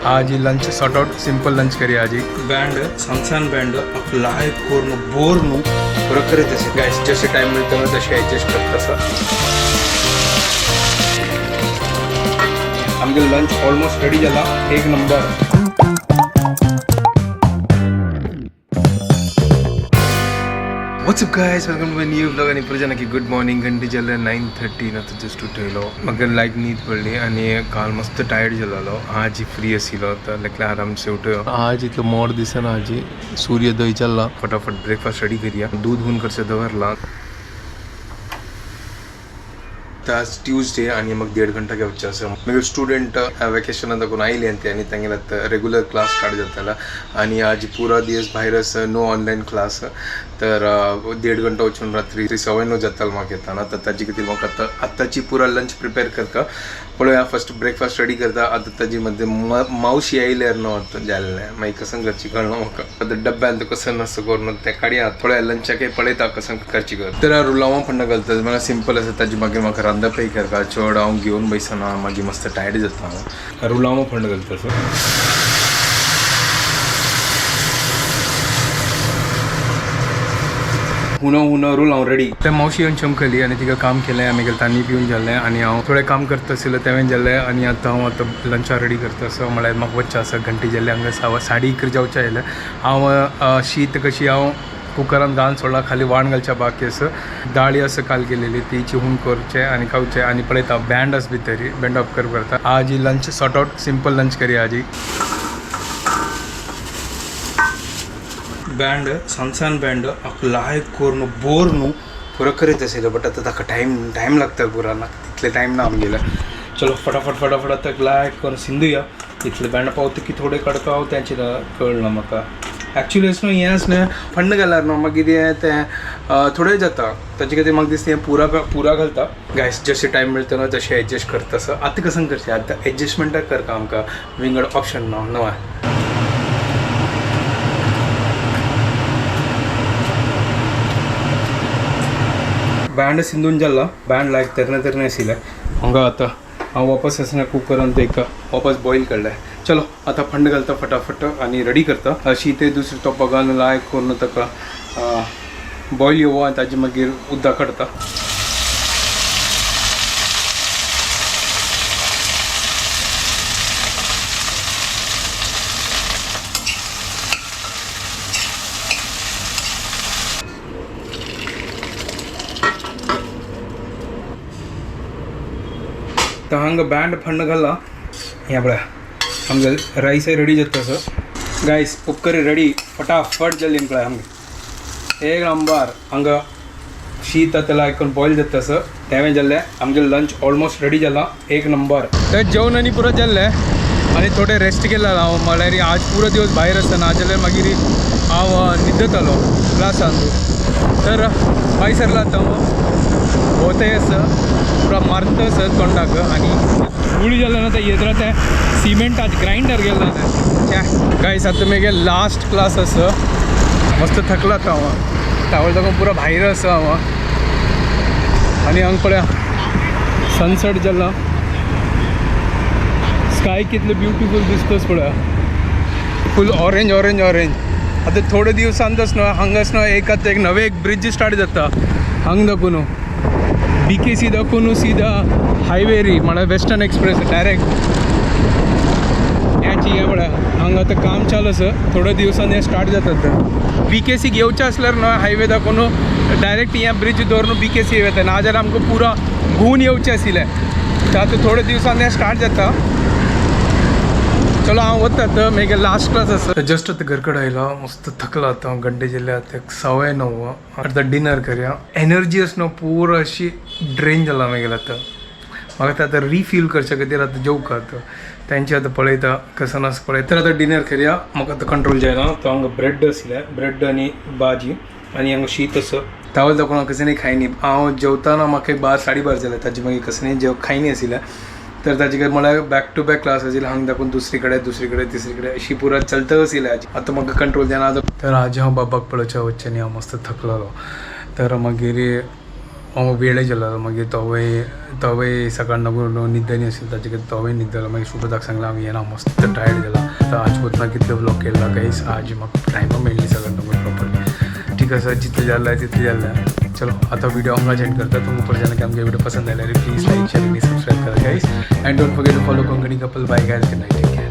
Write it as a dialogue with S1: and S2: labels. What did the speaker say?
S1: आज lunch sort out simple lunch करी आज
S2: बँड सांगसान बँड आपला लाईक करून बोर न्हू बरं करीत असे
S1: गॅस जसे टाइम मिळतो ना तसे ॲडजस्ट करत तसं
S2: आमगे लंच ऑलमोस्ट रेडी झाला एक number.
S1: What's up guys welcome to my new blog आणि पुढे की गुड मॉर्निंग घंटी झाले 9:30 ना तर जस्ट उठयलो म्हाका लायक न्हीद पडली आणि काल मस्त टायर्ड झालेलो आज फ्री आशिल्लो तर लायक आरामसे उठयो. आज इतलो मोड दिसना आज सूर्योदय चल्ला फटाफट ब्रेकफास्ट रेडी करूया दूध होऊन करसे दवरला. आज ट्यूजडे आणि मग 1.5 घंटा घेवचे असं म्हणजे स्टुडंट वॅकेशन दाखवून आयले आणि तांगेला रेग्युलर क्लास स्टार्ट जाताला आणि आज पुरा दिवस भायरस नो ऑनलाईन क्लास तर 1.5 घंटा वचून रात्री 9:30 जाताल म्हाका येताना तर ताजी खातीर म्हाका आताची पुरा लंच प्रिपेअर करता पळोवया. फर्स्ट ब्रेकफास्ट रेडी करता आता ताजी मध्ये मावशी आयल्यार न्हू जाल्लें मागीर कसं करची कळना म्हाका आता डब्यान कसं नसं करून ते काडया थोड्या लंचाक पळयता कसं करची कर तर रुलावा फंड घालता मला सिंपल आसा ताजी मागीर म्हाका रांदप पै करता चड हांव घेवन बसना मागीर मस्त टायर्ड जाता हांव रुलावा फंड घालता सो हुनो रूल हांव रेडी त्या मावशी येवन चमकली आणि तिका काम केलें आमी गेले तांणी पिवन जाल्लें आणि हांव थोडें काम करता आशिल्लें तेवें जाल्लें आणि हांव आतां लंचा रेडी करता सो म्हळ्यार म्हाका वचचें आसा घंटी जाल्ले हांगा 11:30 जावचें आयलें. हांव शीत कशी हांव कुकरान घालून सोडला खाली वाण घालच्या बाकी असं दाळी असं काल केलेली ती चिवून करचे आणि खावचे आणि पळयता बँड आस भितर बँड ऑफ करता. आज lunch sort out simple lunch करी आज
S2: बँड सांगसान बँड आपला लाईक करून बोर न्हू पुरं करीत आशिल्लो बट आता ताका टायम लागता पुरा ना तितले टायम ना आमगेले. चलो फटाफट आता लायक करून सिंधुया इतले बँड पावता की थोडे कडका हांव तेंचे कळना म्हाका ॲक्च्युली असं हें असलें फंड घाल्यार न्हू मागीर तें थोडें जाता ताचे खातीर म्हाका दिसता हें पुरा घालता गॅस जशें टायम मेळटा न्हू तशें एडजस्ट करता असं आतां कसं करचें आतां एडजस्टमेंटाक करता आमकां विंगड ऑप्शन ना न्हू. बँड सिंधून जाल्ला बँड लायक तरणे आशिल्लें हांगा आतां हांव वापस आसना कुकरान तेका वापस बॉयल काडलें. चलो आता फंड घालता फटाफट आणि रेडी करता अशी ते दुसरे तोपाक घालून लायक करून ताका बॉयल येवो आनी ताजे मागीर उदक काडता. तर हांगा बँड फंड घाला ह्या पळय आमगे राईस रेडी जाता सर गायस उपकरी रेडी फटाफट जल्दी पळय आमगे एक नंबर हांगा शीत आतां आयकून बॉयल जाता सर तेवें जाल्लें आमगे लंच ऑलमोस्ट रेडी जाला एक नंबर.
S1: तर जेवण आनी पुरो जाल्लें आनी थोडें रेस्ट केला हांव म्हळ्यार आज पुरो दिवस भायर आसता ना जाल्यार मागीर हांव न्हिदतालो क्लासान तर भायर सरला आतां भोंवताय आसा पुरा मारता आसा तोंडाक आनी गुळी जालें ना तें येद्रा तें सिमेंट आज ग्राइंडर गेला तें गायस आतां मगे लास्ट क्लास आसा मस्त थकला आतां हांव टावल दाखोवन पुरो भायर आसा हांव आनी हांगा पळया सनसेट जाला स्काय कितले ब्युटिफूल दिसताच पळया फूल ऑरेंज आतां थोडे दिवसांतच न्हू हांगाच न्हू एक नवे एक ब्रिज स्टार्ट जाता हांगा दाखोवन BKC दाखोवन सीधा हायवे री म्हळ्यार वेस्टर्न एक्सप्रेस डायरेक्ट ह्याची हे म्हळ्यार हांगा आतां काम चालू आसा थोड्या दिवसांनी हे स्टार्ट जातात. BKC घेवचें आसल्यार न्हू हायवे दाखोवन डायरेक्ट ह्या ब्रिज दवरून BKC येता नाजाल्यार आमकां पुरा घुवन येवचें आशिल्लें तर आतां थोड्या दिवसांनी हे स्टार्ट जाता. चलो हांव वता तर मगे लास्ट क्लास आसा जस्ट आतां घर कडेन आयलो मस्त थकला आतां घंटे जाल्ले आतां 9:15 आतां डिनर करया एनर्जी आसा न्हू पुरो अशी ड्रेन जाला मागीर आतां म्हाका आतां रिफील करचे खातीर आतां जेवका आतां तेंचे आतां पळयता कसं नास पळयता तर आतां डिनर करया म्हाका आतां कंट्रोल जायना तो हांगा ब्रेड आसलें ब्रेड आनी भाजी आनी हांगा शीत आसा तावल दाखोवन हांव कसं खायनी हांव जेवताना म्हाका 12-12:30 जालें ताजे मागीर कसं जेव खायनी आशिल्लें तर ताजे कडेन म्हळ्यार बॅक टू बॅक क्लास आशिल्ले हांगा दाखोवन दुसरे कडेन तिसरे कडेन अशी पुरा चलता आशिल्लें आतां म्हाका कंट्रोल जायना तर आज हांव बाबाक पळोवचें वच्चें न्ही हांव मस्त थकलेलो तर मागीर
S2: वेळ गेला मागीर तवय सकाळ नको न्हिदनी आशिल्ली ताचे तवय न्हिदलो मागीर शुभदाक सांगला आमी येना मस्त टायर्ड जाला आतां आज वतना कितले ब्लॉग केला गाईस आज म्हाका टायमा मेळ्ळी सगळ्यांत नको प्रॉपरली ठीक आसा जितले जाल्ला तितले जाल्ला चलो आता वीडियो हांगा एंड करता तुम ऊपर जाने के आमगे वीडियो पसंद आयल्यार please like share and subscribe करा guys and don't forget to follow Konkani couple bye guys good night take care